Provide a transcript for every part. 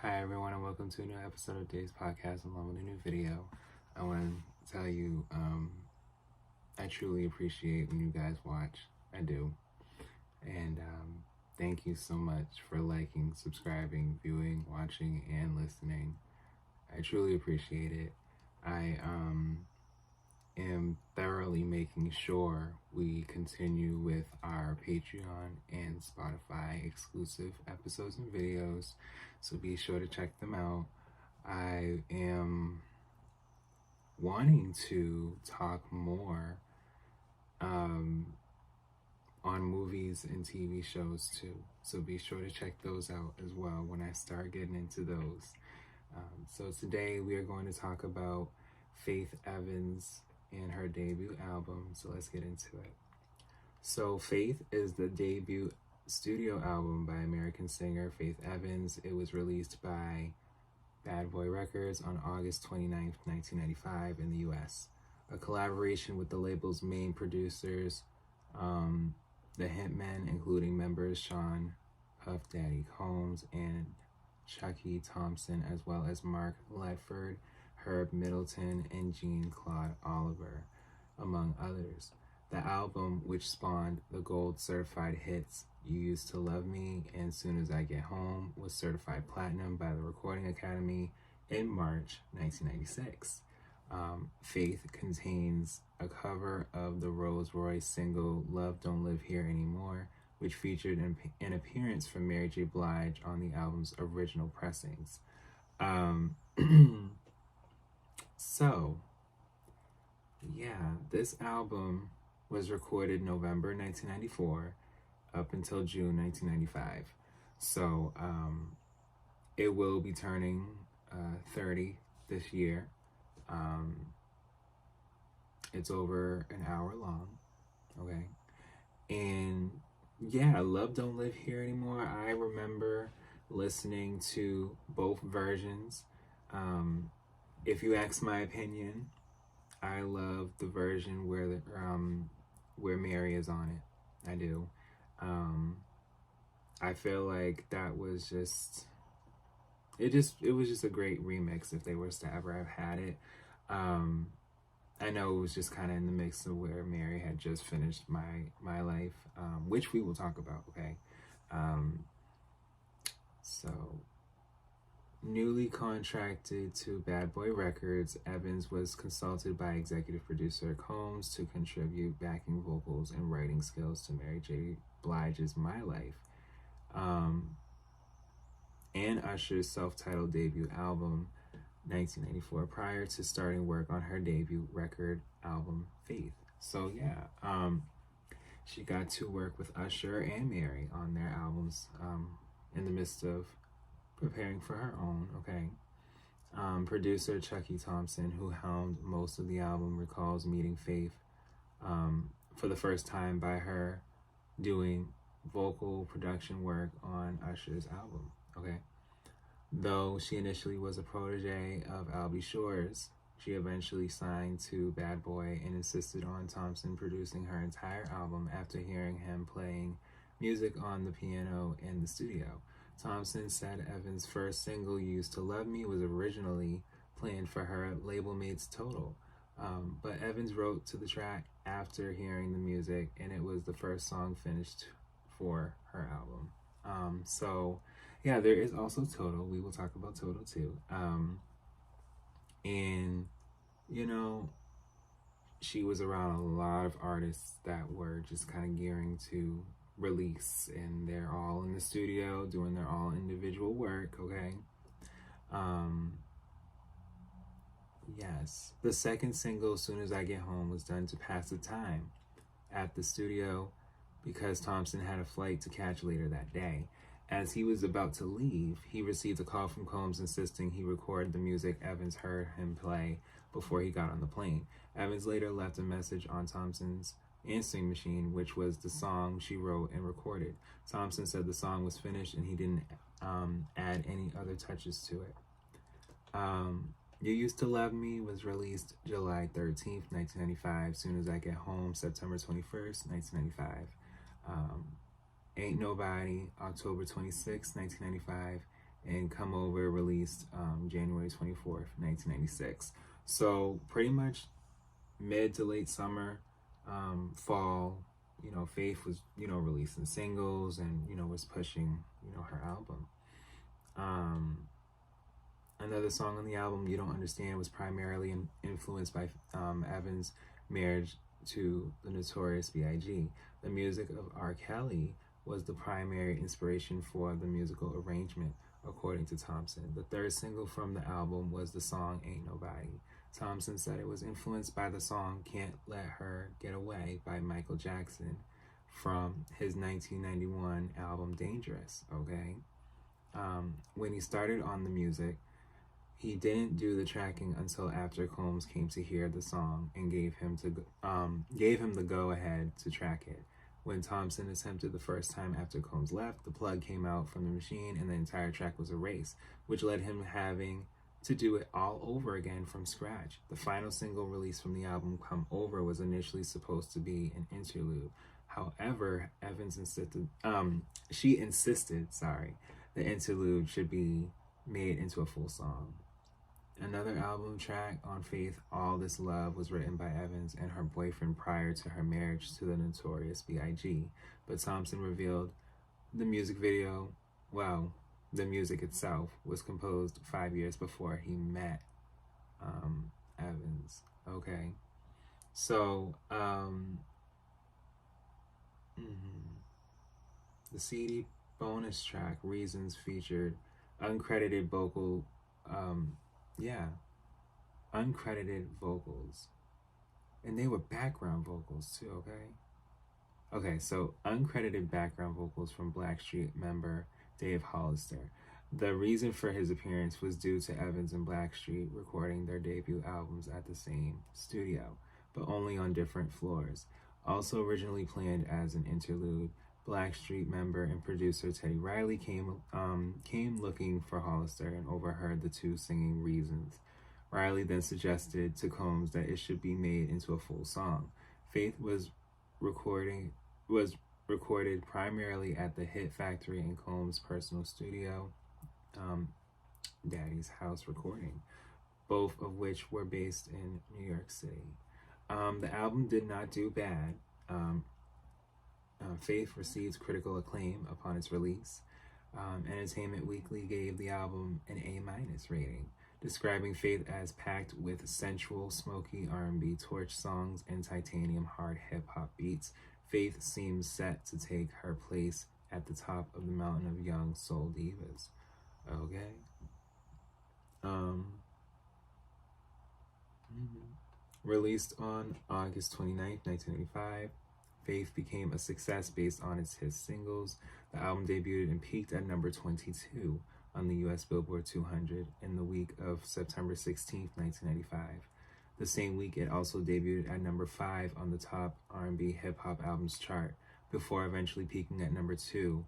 Hi everyone and welcome to a new episode of Dave's Podcast along with a new video. I want to tell you, I truly appreciate when you guys watch. I do. And thank you so much for liking, subscribing, viewing, watching, and listening. I truly appreciate it. I am thoroughly making sure we continue with our Patreon and Spotify exclusive episodes and videos, so be sure to check them out. I am wanting to talk more on movies and TV shows too, so be sure to check those out as well when I start getting into those. So today we are going to talk about Faith Evans and her debut album, so let's get into it. So Faith is the debut studio album by American singer Faith Evans. It was released by Bad Boy Records on August 29th, 1995 in the US. A collaboration with the label's main producers, the Hitmen, including members Sean Puff Daddy Combs and Chucky Thompson, as well as Mark Ledford, Herb Middleton, and Jean-Claude Oliver, among others. The album, which spawned the gold certified hits You Used to Love Me and Soon as I Get Home, was certified platinum by the Recording Academy in March 1996. Faith contains a cover of the Rolls-Royce single Love Don't Live Here Anymore, which featured an appearance from Mary J. Blige on the album's original pressings. So, yeah, this album was recorded November 1994 up until June 1995. So, it will be turning 30 this year. It's over an hour long, okay? And yeah, Love Don't Live Here Anymore. I remember listening to both versions. If you ask my opinion, I love the version where Mary is on it. I do. I feel like that was just it was just a great remix if they were to ever have had it. I know it was just kind of in the mix of where Mary had just finished My Life, which we will talk about, okay? So, newly contracted to Bad Boy Records, Evans was consulted by executive producer Combs to contribute backing vocals and writing skills to Mary J. Blige's My Life, and Usher's self-titled debut album, 1994, prior to starting work on her debut record album, Faith. So yeah, she got to work with Usher and Mary on their albums in the midst of preparing for her own, okay? Producer Chucky Thompson, who helmed most of the album, recalls meeting Faith for the first time by her doing vocal production work on Usher's album, okay? Though she initially was a protege of Albie Shores, she eventually signed to Bad Boy and insisted on Thompson producing her entire album after hearing him playing music on the piano in the studio. Thompson said Evans' first single, You Used to Love Me, was originally planned for her label mates Total. But Evans wrote to the track after hearing the music, and it was the first song finished for her album. So yeah, there is also Total. We will talk about Total too. And, you know, she was around a lot of artists that were just kind of gearing to release, and they're all in the studio doing their all individual work, okay? Yes. The second single, Soon as I Get Home, was done to pass the time at the studio because Thompson had a flight to catch later that day. As he was about to leave, he received a call from Combs insisting he record the music Evans heard him play before he got on the plane. Evans later left a message on Thompson's answering machine, which was the song she wrote and recorded. Thompson said the song was finished and he didn't add any other touches to it. You Used to Love Me was released July 13th, 1995. Soon as I Get Home, September 21st, 1995. Ain't Nobody, October 26, 1995, and Come Over released January 24th, 1996. So pretty much mid to late summer, fall, Faith was, releasing singles and, was pushing, her album. Another song on the album, You Don't Understand, was primarily influenced by Evans' marriage to the Notorious B.I.G. The music of R. Kelly was the primary inspiration for the musical arrangement, according to Thompson. The third single from the album was the song Ain't Nobody. Thompson said it was influenced by the song Can't Let Her Get Away by Michael Jackson from his 1991 album Dangerous, okay? When he started on the music, he didn't do the tracking until after Combs came to hear the song and gave him the go-ahead to track it. When Thompson attempted the first time after Combs left, the plug came out from the machine and the entire track was erased, which led him having to do it all over again from scratch. The final single released from the album, Come Over, was initially supposed to be an interlude. However, Evans insisted, the interlude should be made into a full song. Another album track on Faith, All This Love, was written by Evans and her boyfriend prior to her marriage to the Notorious B.I.G., but Thompson revealed the music itself was composed 5 years before he met Evans. Okay, so the CD bonus track Reasons featured uncredited uncredited vocals, and they were background vocals too. Okay, so uncredited background vocals from Blackstreet member Dave Hollister. The reason for his appearance was due to Evans and Blackstreet recording their debut albums at the same studio, but only on different floors. Also originally planned as an interlude, Blackstreet member and producer Teddy Riley came looking for Hollister and overheard the two singing Reasons. Riley then suggested to Combs that it should be made into a full song. Faith was recorded primarily at the Hit Factory in Combs' personal studio, Daddy's House Recording, both of which were based in New York City. The album did not do bad. Faith received critical acclaim upon its release. Entertainment Weekly gave the album an A- rating, describing Faith as packed with sensual, smoky R&B torch songs and titanium hard hip-hop beats. Faith seems set to take her place at the top of the mountain of young soul divas. Okay. Released on August 29th, 1985, Faith became a success based on its hit singles. The album debuted and peaked at number 22 on the US Billboard 200 in the week of September 16th, 1995. The same week, it also debuted at number 5 on the top R&B hip-hop albums chart, before eventually peaking at number 2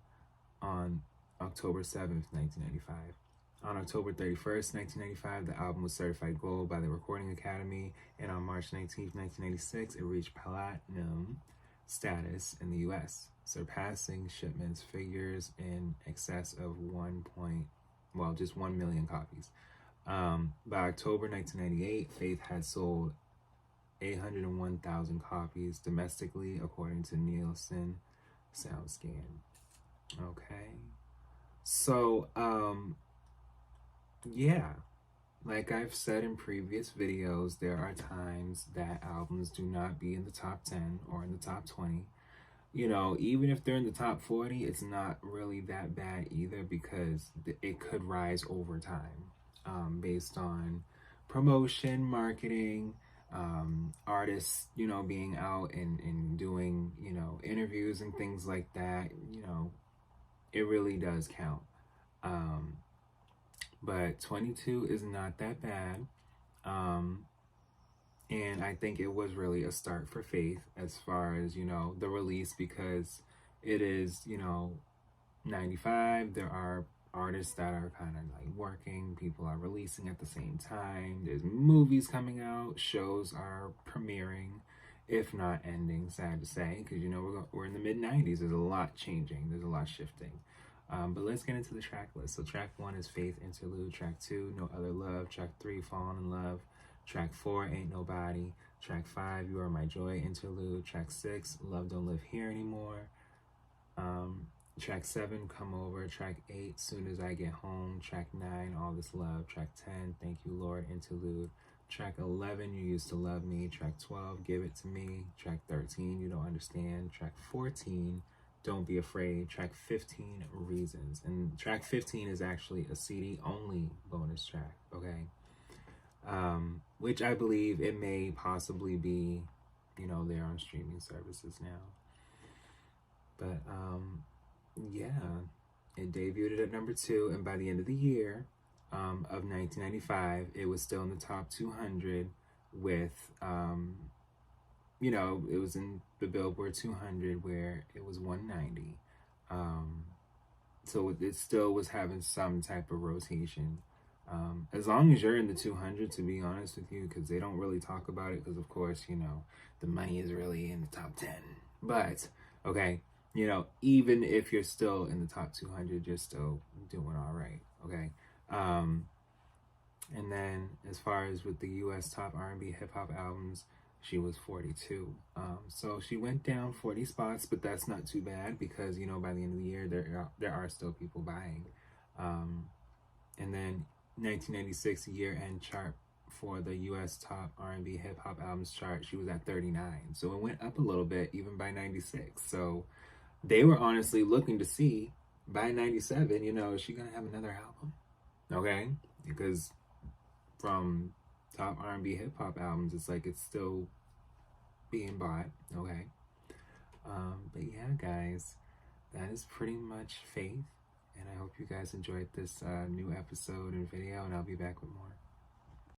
on October 7th, 1995. On October 31st, 1995, the album was certified gold by the Recording Academy, and on March 19th, 1996, it reached platinum status in the US, surpassing shipments figures in excess of 1 million copies. By October 1998, Faith had sold 801,000 copies domestically, according to Nielsen SoundScan. Okay, so like I've said in previous videos, there are times that albums do not be in the top 10 or in the top 20. Even if they're in the top 40, it's not really that bad either, because it could rise over time, based on promotion, marketing, artists, being out and doing, interviews and things like that. It really does count. But 22 is not that bad. And I think it was really a start for Faith as far as, the release, because it is, 95. There are artists that are kind of like working. People are releasing at the same time. There's movies coming out. Shows are premiering, if not ending, sad to say, because, we're in the mid-90s. There's a lot changing. There's a lot shifting. But let's get into the track list. So track 1 is Faith Interlude. Track 2, No Other Love. Track 3, Falling in Love. Track 4, Ain't Nobody. Track 5, You Are My Joy Interlude. Track 6, Love Don't Live Here Anymore. Track 7, Come Over. Track 8, Soon As I Get Home. Track 9, All This Love. Track 10, Thank You Lord Interlude. Track 11, You Used to Love Me. Track 12, Give It to Me. Track 13, You Don't Understand. Track 14, Don't Be Afraid. Track 15, Reasons. And track 15 is actually a CD only bonus track, okay? Which I believe it may possibly be, they're on streaming services now. But yeah, it debuted at number 2, and by the end of the year of 1995, it was still in the top 200 with, it was in the Billboard 200 where it was 190. So it still was having some type of rotation. As long as you're in the 200, to be honest with you, because they don't really talk about it, because of course, the money is really in the top 10. But, okay, even if you're still in the top 200, you're still doing all right, okay? And then as far as with the U.S. top R&B hip-hop albums, she was 42. So she went down 40 spots, but that's not too bad because, by the end of the year, there are still people buying. And then 1996 year-end chart for the U.S. top R&B hip-hop albums chart, she was at 39. So it went up a little bit, even by 96. So they were honestly looking to see, by 97, is she going to have another album? Okay? Because from top R&B hip-hop albums, it's like it's still being bought, okay? But yeah, guys, that is pretty much Faith. And I hope you guys enjoyed this new episode and video, and I'll be back with more.